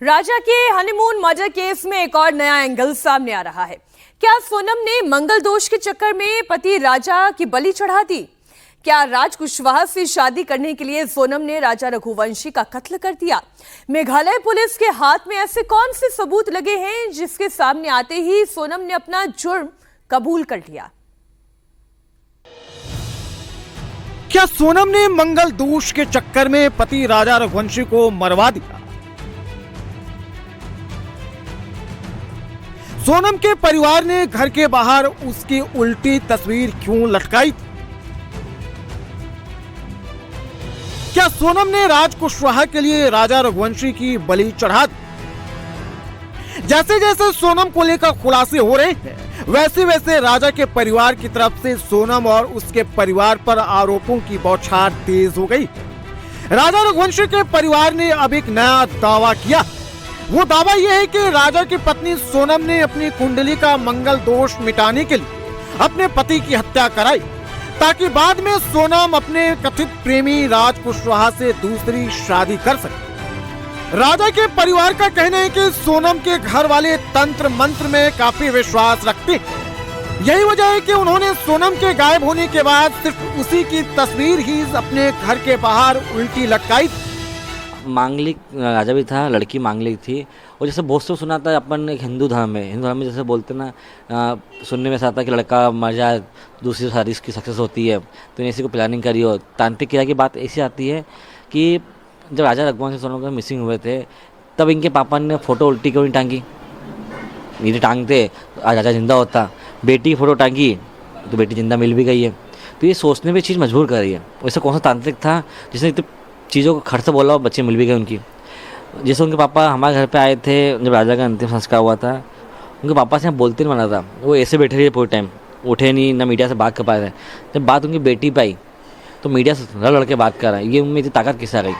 राजा के honeymoon murder case में एक और नया एंगल सामने आ रहा है। क्या सोनम ने मंगल दोष के चक्कर में पति राजा की बलि चढ़ा दी? क्या राज कुशवाहा से शादी करने के लिए सोनम ने राजा रघुवंशी का कत्ल कर दिया? मेघालय पुलिस के हाथ में ऐसे कौन से सबूत लगे हैं जिसके सामने आते ही सोनम ने अपना जुर्म कबूल कर लिया? क्या सोनम ने मंगल दोष के चक्कर में पति राजा रघुवंशी को मरवा दिया? सोनम के परिवार ने घर के बाहर उसकी उल्टी तस्वीर क्यों लटकाई थी? क्या सोनम ने राज कुशवाहा के लिए राजा रघुवंशी की बलि चढ़ा दी? जैसे जैसे सोनम को लेकर खुलासे हो रहे हैं, वैसे वैसे राजा के परिवार की तरफ से सोनम और उसके परिवार पर आरोपों की बौछार तेज हो गई। राजा रघुवंशी के परिवार ने अब एक नया दावा किया। वो दावा यह है कि राजा की पत्नी सोनम ने अपनी कुंडली का मंगल दोष मिटाने के लिए अपने पति की हत्या कराई, ताकि बाद में सोनम अपने कथित प्रेमी राज कुशवाहा से दूसरी शादी कर सके। राजा के परिवार का कहना है कि सोनम के घर वाले तंत्र मंत्र में काफी विश्वास रखते हैं। यही वजह है कि उन्होंने सोनम के गायब होने के बाद सिर्फ उसी की तस्वीर ही अपने घर के बाहर उल्टी लटकाई। मांगलिक राजा भी था, लड़की मांगलिक थी। और जैसे बहुत से सुना था अपन एक हिंदू धर्म में जैसे बोलते ना, सुनने में ऐसा आता कि लड़का मर जाए दूसरी शादी इसकी सक्सेस होती है, तो इसी को प्लानिंग करी हो। तांत्रिक क्रिया की बात ऐसी आती है कि जब राजा रघुवंशी सोनम के मिसिंग हुए थे, तब इनके पापा ने फोटो उल्टी क्यों नहीं टांगी? यदि टांगते तो आज राजा जिंदा होता। बेटी की फोटो टांगी तो बेटी जिंदा मिल भी गई है। तो ये सोचने पर चीज़ मजबूर कर रही है। वैसे कौन सा तांत्रिक था जिसने इतने चीज़ों को खर्च से बोला और बच्चे मिल भी गए उनकी? जैसे उनके पापा हमारे घर पे आए थे जब राजा का अंतिम संस्कार हुआ था, उनके पापा से बोलते नहीं माना था। वो ऐसे बैठे रहे पूरे टाइम, उठे नहीं, ना मीडिया से बात कर पा रहे। जब बात उनकी बेटी पे आई तो मीडिया से लड़ के बात कर रहा है। ये उनमें इतनी ताकत किससे आ गई?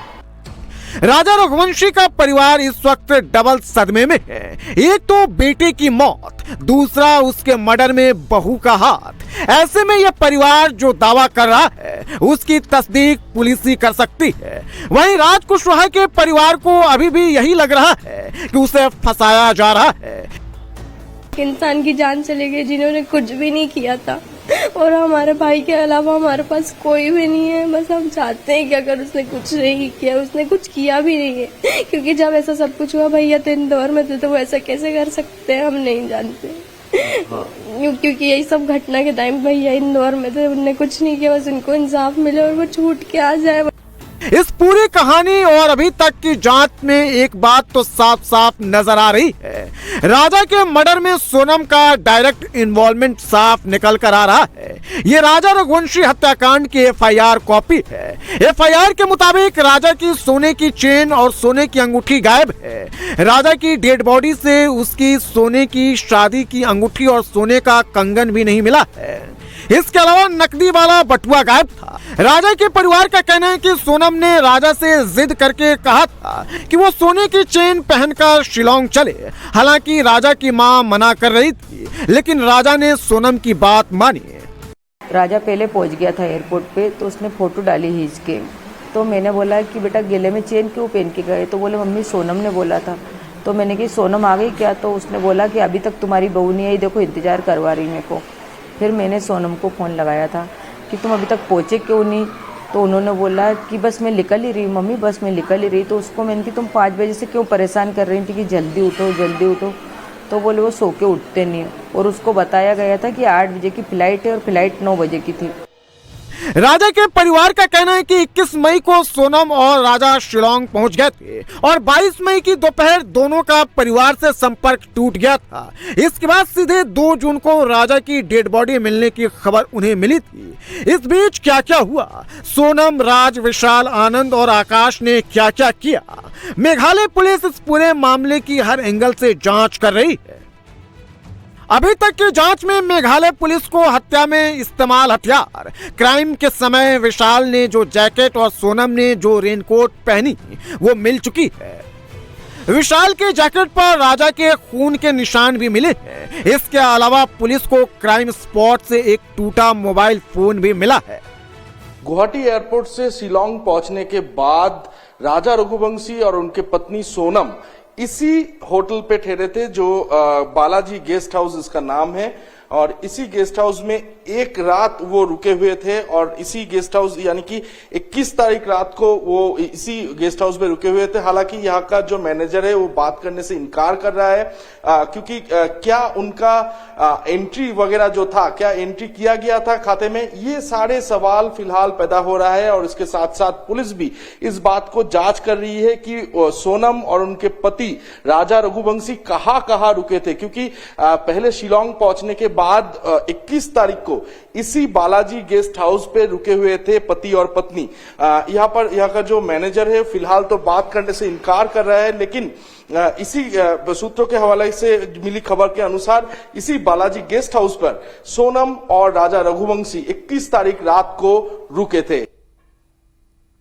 राजा रघुवंशी का परिवार इस वक्त डबल सदमे में है। एक तो बेटे की मौत, दूसरा उसके मर्डर में बहू का हाथ। ऐसे में यह परिवार जो दावा कर रहा है उसकी तस्दीक पुलिस ही कर सकती है। वहीं राज कुशवाहा के परिवार को अभी भी यही लग रहा है कि उसे फंसाया जा रहा है। इंसान की जान चली गई जिन्होंने कुछ भी नहीं किया था, और हमारे भाई के अलावा हमारे पास कोई भी नहीं है। बस हम चाहते हैं कि अगर उसने कुछ नहीं किया, उसने कुछ किया भी नहीं है, क्योंकि जब ऐसा सब कुछ हुआ भैया तो इंदौर में थे, तो वो ऐसा कैसे कर सकते हैं हम नहीं जानते। क्योंकि यही सब घटना के टाइम भैया इंदौर में थे, उनने कुछ नहीं किया। बस उनको इंसाफ मिले और वो छूट के आ जाए। इस पूरी कहानी और अभी तक की जांच में एक बात तो साफ साफ नजर आ रही है। राजा के मर्डर में सोनम का डायरेक्ट इन्वॉल्वमेंट साफ निकल कर आ रहा है। ये राजा रघुवंशी हत्याकांड की एफआईआर कॉपी है। एफआईआर के मुताबिक राजा की सोने की चेन और सोने की अंगूठी गायब है। राजा की डेड बॉडी से उसकी सोने की शादी की अंगूठी और सोने का कंगन भी नहीं मिला है। इसके अलावा नकदी वाला बटुआ गायब था। राजा के परिवार का कहना है कि सोनम ने राजा से जिद करके कहा था कि वो सोने की चेन पहनकर शिलोंग चले। हालांकि राजा की मां मना कर रही थी, लेकिन राजा ने सोनम की बात मानी। राजा पहले पहुंच गया था एयरपोर्ट पे, तो उसने फोटो डाली खींच के। तो मैंने बोला कि बेटा गले में चेन क्यों पहन के गए? तो बोले मम्मी सोनम ने बोला था। तो मैंने कहा सोनम आ गई क्या? तो उसने बोला कि अभी तक तुम्हारी बहू नहीं आई, देखो इंतजार करवा रही मेरे को। फिर मैंने सोनम को फ़ोन लगाया था कि तुम अभी तक पहुँचे क्यों नहीं? तो उन्होंने बोला कि बस मैं निकल ही रही मम्मी, बस मैं निकल ही रही। तो उसको मैंने कि तुम 5 बजे से क्यों परेशान कर रही थी कि जल्दी उठो जल्दी उठो? तो बोले वो सो के उठते नहीं। और उसको बताया गया था कि 8 बजे की फ्लाइट है और फ्लाइट 9 बजे की थी। राजा के परिवार का कहना है कि 21 मई को सोनम और राजा शिलोंग पहुंच गए थे और 22 मई की दोपहर दोनों का परिवार से संपर्क टूट गया था। इसके बाद सीधे 2 जून को राजा की डेड बॉडी मिलने की खबर उन्हें मिली थी। इस बीच क्या क्या हुआ, सोनम, राज, विशाल, आनंद और आकाश ने क्या क्या किया, मेघालय पुलिस इस पूरे मामले की हर एंगल से जांच कर रही है। अभी तक की जांच में मेघालय पुलिस को हत्या में इस्तेमाल हथियार, क्राइम के समय विशाल ने जो जैकेट और सोनम ने जो रेनकोट पहनी वो मिल चुकी है। विशाल के जैकेट पर राजा के खून के निशान भी मिले हैं। इसके अलावा पुलिस को क्राइम स्पॉट से एक टूटा मोबाइल फोन भी मिला है। गुवाहाटी एयरपोर्ट से शिलोंग पहुंचने के बाद राजा रघुवंशी और उनके पत्नी सोनम इसी होटल पे ठहरे थे जो बालाजी गेस्ट हाउस इसका नाम है, और इसी गेस्ट हाउस में एक रात वो रुके हुए थे, और इसी गेस्ट हाउस यानी कि 21 तारीख रात को वो इसी गेस्ट हाउस में रुके हुए थे। हालांकि यहाँ का जो मैनेजर है वो बात करने से इनकार कर रहा है, क्योंकि क्या उनका एंट्री वगैरह जो था, क्या एंट्री किया गया था खाते में, ये सारे सवाल फिलहाल पैदा हो रहा है। और इसके साथ साथ पुलिस भी इस बात को जांच कर रही है कि सोनम और उनके पति राजा रघुवंशी कहाँ रुके थे, क्योंकि पहले शिलोंग पहुंचने के बाद 21 तारीख को इसी बालाजी गेस्ट हाउस पे रुके हुए थे पति और पत्नी। यहाँ का जो मैनेजर है फिलहाल तो बात करने से इनकार कर रहा है, लेकिन इसी सूत्रों के हवाले से मिली खबर के अनुसार इसी बालाजी गेस्ट हाउस पर सोनम और राजा रघुवंशी 21 तारीख रात को रुके थे।